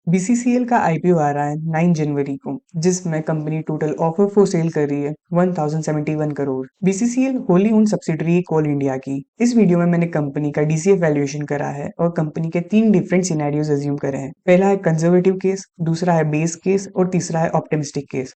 BCCL का IPO आ रहा है 9 जनवरी को, जिसमें company total offer for sale कर रही है 1071 crore. BCCL wholly owned subsidiary है कोल इंडिया की। इस वीडियो में मैंने कंपनी का डीसीएफ वैल्यूएशन करा है और कंपनी के 3 डिफरेंट सिनेरियोज अज्यूम करे हैं। पहला है कंजर्वेटिव केस, दूसरा है बेस केस और तीसरा है ऑप्टिमिस्टिक केस।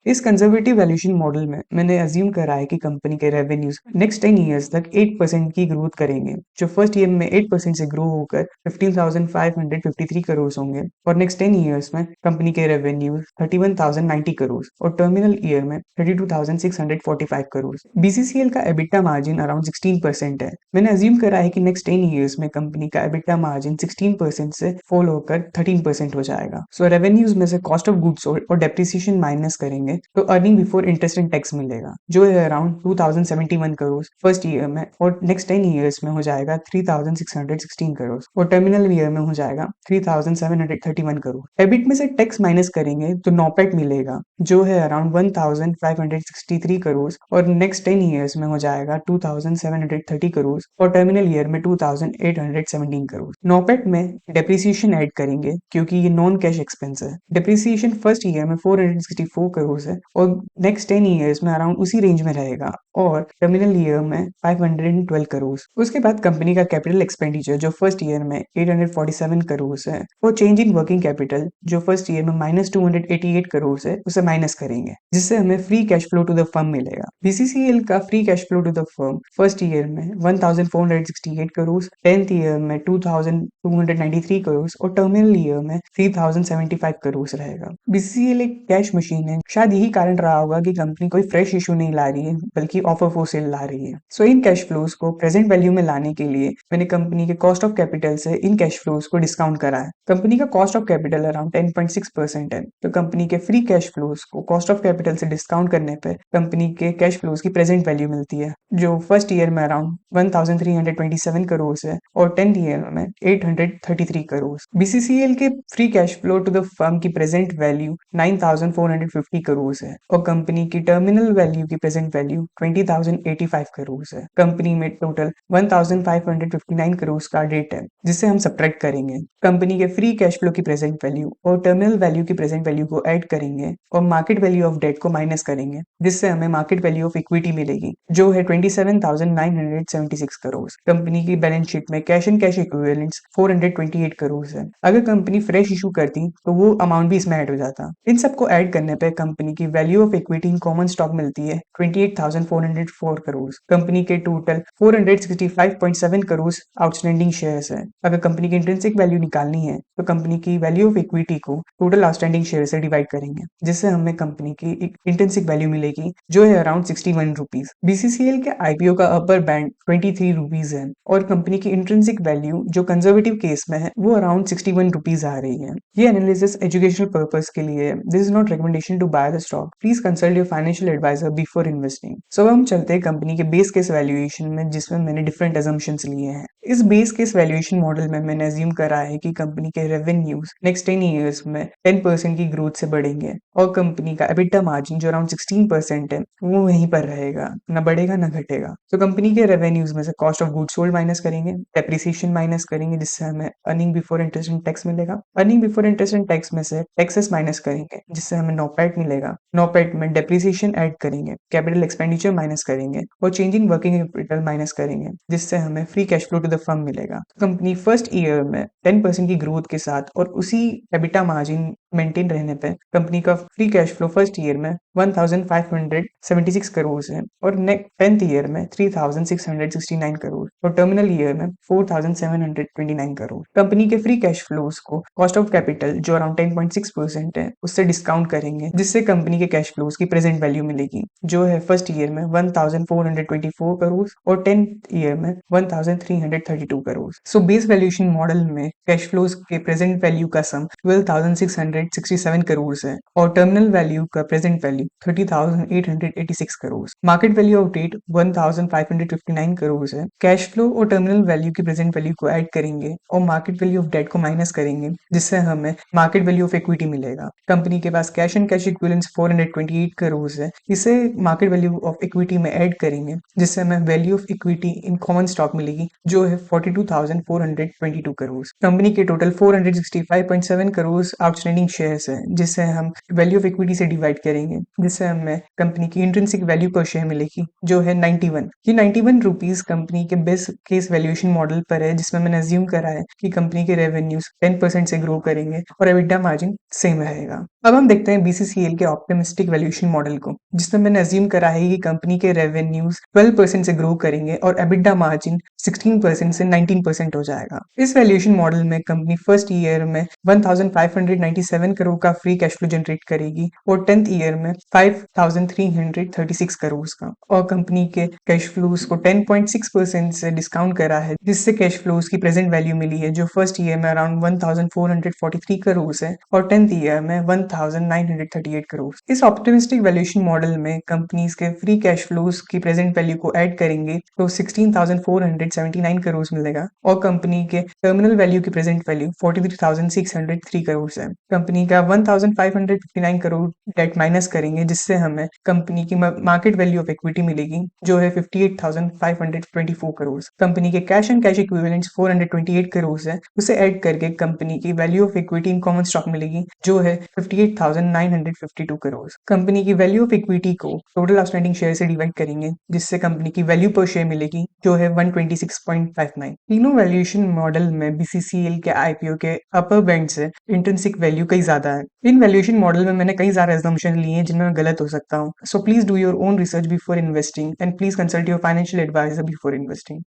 इस कंजर्वेटिव वैल्यूएशन मॉडल में मैंने अज्यूम करा है कि कंपनी के रेवेन्यूज नेक्स्ट 10 इयर्स तक 8% की ग्रोथ करेंगे, जो फर्स्ट ईयर में 8% से ग्रो होकर 15,553 करोड़ होंगे और नेक्स्ट 10 इयर्स में कंपनी के रेवेन्यूज 31,090 करोड़ और टर्मिनल ईयर में 32,645 करोड़। बीसीसीएल का एबिटा मार्जिन अराउंड 16% है। मैंने अज्यूम करा है कि नेक्स्ट 10 इयर्स में कंपनी का एबिटा मार्जिन 16% से फॉल होकर 13% हो जाएगा। सो रेवेन्यूज में से कॉस्ट ऑफ गुड्स सोल्ड और डेप्रिसिएशन माइनस करेंगे तो earning before interest and tax मिलेगा, जो है अराउंड 2071 करोड़ फर्स्ट ईयर में और नेक्स्ट 10 इयर्स में हो जाएगा 3616 करोड़ और टर्मिनल ईयर में हो जाएगा 3731 करोड़। एबिट में से टैक्स माइनस करेंगे तो नॉपेट मिलेगा, जो है अराउंड 1563 करोड़ और नेक्स्ट 10 इयर्स में हो जाएगा 2730 करोड़ और टर्मिनल ईयर में 2817 करोड़। नॉपेट में डेप्रिसिएशन ऐड करेंगे क्योंकि ये नॉन कैश एक्सपेंस है। डेप्रिसिएशन फर्स्ट ईयर में 464 करोड़ है और नेक्स्ट 10 इयर्स में अराउंड उसी रेंज में रहेगा और टर्मिनल ईयर में 512 करोड़। उसके बाद कंपनी का कैपिटल एक्सपेंडिचर जो फर्स्ट ईयर में 847 करोड़ है और चेंज इन वर्किंग कैपिटल जो फर्स्ट ईयर में -288 करोड़ है उसे माइनस करेंगे, जिससे हमें free cash flow to the firm मिलेगा। बीसीसीएल का free cash flow to the firm first year में 1468 करोड़, 10th ईयर में 2293 करोड़ और टर्मिनल ईयर में 3075 करोड़ रहेगा। बीसीसीएल एक कैश मशीन है। शायद यही कारण रहा होगा कि कंपनी कोई फ्रेश इशू नहीं ला रही है बल्कि ऑफर फॉर सेल ला रही है। सो इन कैश फ्लोज को प्रेजेंट वैल्यू में लाने के लिए मैंने कंपनी के कॉस्ट ऑफ कैपिटल से इन कैश फ्लोज को डिस्काउंट करा है। कंपनी का कॉस्ट ऑफ कैपिटल अराउंड 10.6% है, तो कंपनी के फ्री कैश फ्लोज को कॉस्ट ऑफ कैपिटल से डिस्काउंट करने पर कंपनी के कैश फ्लोज की प्रेजेंट वैल्यू मिलती है, जो फर्स्ट ईयर में अराउंड 1327 करोड़ है और 10th ईयर में 833 करोड़। बीसीसीएल के free cash flow to the firm की प्रेजेंट वैल्यू 9,450 करोड़ है और कंपनी की टर्मिनल वैल्यू की प्रेजेंट वैल्यू 20,085 करोड़ है। कंपनी में टोटल 1,559 करोड़ का डेट है, जिसे हम सब्ट्रैक्ट करेंगे। कंपनी के फ्री कैश फ्लो की प्रेजेंट वैल्यू और टर्मिनल वैल्यू की प्रेजेंट वैल्यू को ऐड करेंगे और मार्केट वैल्यू ऑफ डेट को माइनस करेंगे, जिससे हमें मार्केट वैल्यू ऑफ इक्विटी मिलेगी, जो है 27,976 करोड़। कंपनी की बैलेंस शीट में cash and cash equivalents 428 crore है। अगर कंपनी फ्रेश इशू करती तो वो अमाउंट भी इसमें ऐड हो जाता। इन सबको ऐड करने पे कंपनी की value of equity in common stock मिलती है 28,404 करोड़। कंपनी के टोटल 465.7 करोड़ आउटस्टैंडिंग शेयर्स है। अगर कंपनी की इंट्रिंसिक वैल्यू निकालनी है तो कंपनी की वैल्यू ऑफ इक्विटी को टोटल आउटस्टैंडिंग शेयर से डिवाइड करेंगे, जिससे हमें कंपनी की इंट्रिंसिक वैल्यू मिलेगी, जो है अराउंड 61 रुपीज। बीसीसीएल के आईपीओ का अपर बैंड 23 रुपीज है और कंपनी की इंट्रिंसिक वैल्यू जो कंजर्वेटिव केस में है वो अराउंड 61 रुपीज आ रही है। ये एनालिसिस एजुकेशनल पर्पस के लिए है। This is not recommendation to buy the stock. Please consult your financial advisor before investing. So हम चलते हैं कंपनी के बेस केस वैल्यूएशन में, जिसमें मैंने डिफरेंट अजम्पशंस लिए हैं। इस बेस केस वैल्यूएशन मॉडल में मैंने अज्यूम करा है कि कंपनी के रेवेन्यूज नेक्स्ट 10 ईयर्स में 10% की ग्रोथ से बढ़ेंगे और कंपनी का एबिटा मार्जिन जो अराउंड 16% है वो वहीं पर रहेगा, ना बढ़ेगा ना घटेगा। तो कंपनी के रेवेन्यूज में से cost of goods sold minus करेंगे, डेप्रिसिएशन माइनस करेंगे, जिससे हमें earning before interest and tax मिलेगा। Earning before interest and tax में से टैक्सेस माइनस करेंगे, जिससे हमें नॉपैट मिलेगा। नॉपैट में डेप्रिसिएशन ऐड करेंगे, कैपिटल एक्सपेंडिचर माइनस करेंगे और change in working capital minus करेंगे, जिससे हमें free cash flow to the firm मिलेगा। कंपनी फर्स्ट ईयर में 10% की ग्रोथ के साथ और उसी एबिटा मार्जिन मेंटेन रहने पे कंपनी का free cash flow first year में 1,576 करोड़ है और नेक्स्ट 10th ईयर में 3,669 करोड़ और टर्मिनल ईयर में 4,729 करोड़। कंपनी के फ्री कैश फ्लोज को कॉस्ट ऑफ कैपिटल जो अराउंड 10.6% है उससे डिस्काउंट करेंगे, जिससे कंपनी के कैश फ्लोज की प्रेजेंट वैल्यू मिलेगी, जो है फर्स्ट ईयर में 1,424 करोड़ और 10th ईयर में 1,332 crore. So base valuation model में कैश फ्लोज के प्रेजेंट वैल्यू का सम 12,667 करोड़ है और टर्मिनल वैल्यू का present value 30,886 crore. Market value of debt 1,559 crore है। कैश फ्लो और टर्मिनल वैल्यू की प्रेजेंट वैल्यू को ऐड करेंगे और मार्केट वैल्यू ऑफ डेट को माइनस करेंगे, जिससे हमें मार्केट वैल्यू ऑफ इक्विटी मिलेगा। कंपनी के पास cash and cash equivalent equivalence 428 crore है, इसे मार्केट वैल्यू ऑफ इक्विटी में ऐड करेंगे, जिससे हमें value of equity in common stock मिलेगी जो है 42,422 करोड़। कंपनी के टोटल 465.7 करोड़ आउटस्टैंडिंग शेयर्स है, जिससे हम वैल्यू ऑफ इक्विटी से डिवाइड करेंगे, जिससे हमें कंपनी की इंट्रिंसिक वैल्यू पर शेयर मिलेगी जो है 91। ये 91 रुपीज कंपनी के बेस्ट केस वैल्यूएशन मॉडल पर है, जिसमें मैंने अज्यूम करा है कि कंपनी के रेवेन्यूज 10% से ग्रो करेंगे और एबिटा मार्जिन सेम रहेगा। अब हम देखते हैं बीसीसीएल के ऑप्टिमिस्टिक वैल्यूएशन मॉडल को, जिसमें मैंने अज्यूम करा है कि कंपनी के रेवेन्यूज 12% से ग्रो करेंगे और एबिटा मार्जिन 16% से 19% हो जाएगा। इस वैल्यूएशन मॉडल में कंपनी फर्स्ट ईयर में 1597 करोड़ का फ्री कैश फ्लो जनरेट करेगी और 10th ईयर में 5336 करोड़ का, और कंपनी के कैश फ्लोज को 10.6% से डिस्काउंट करा है, जिससे कैश फ्लोज की प्रेजेंट वैल्यू मिली है जो फर्स्ट ईयर में अराउंड 1443 करोड़ है और 10th ईयर में 1938 करोड़। इस ऑप्टिमिस्टिक वैल्यूएशन मॉडल में कंपनीज के फ्री कैश फ्लोज की प्रेजेंट वैल्यू को ऐड करेंगे तो 16,479 करोड़ मिलेगा और कंपनी के टर्मिनल वैल्यू की प्रेजेंट वैल्यू 43,603 करोड़ है। कंपनी का 1,559 करोड़ डेट माइनस करेंगे, जिससे हमें कंपनी की मार्केट वैल्यू ऑफ इक्विटी मिलेगी जो है 58,524 करोड़। कंपनी के cash and cash equivalents 428 crore है, उसे ऐड करके कंपनी की value of equity in common stock मिलेगी जो है 58,952 करोड़। कंपनी की वैल्यू ऑफ इक्विटी को टोटल आउटस्टैंडिंग शेयर से डिवाइड करेंगे, जिससे कंपनी की वैल्यू पर शेयर मिलेगी जो है 126.59। तीनों वैल्यूएशन मॉडल में बीसीसीएल के आईपीओ के अपर बैंड से इंट्रिंसिक वैल्यू कई ज्यादा है। इन वैल्यूएशन मॉडल में मैंने कई सारे assumption लिए हैं जिनमें मैं गलत हो सकता हूँ। So please do your own research before investing and please consult your financial advisor before investing.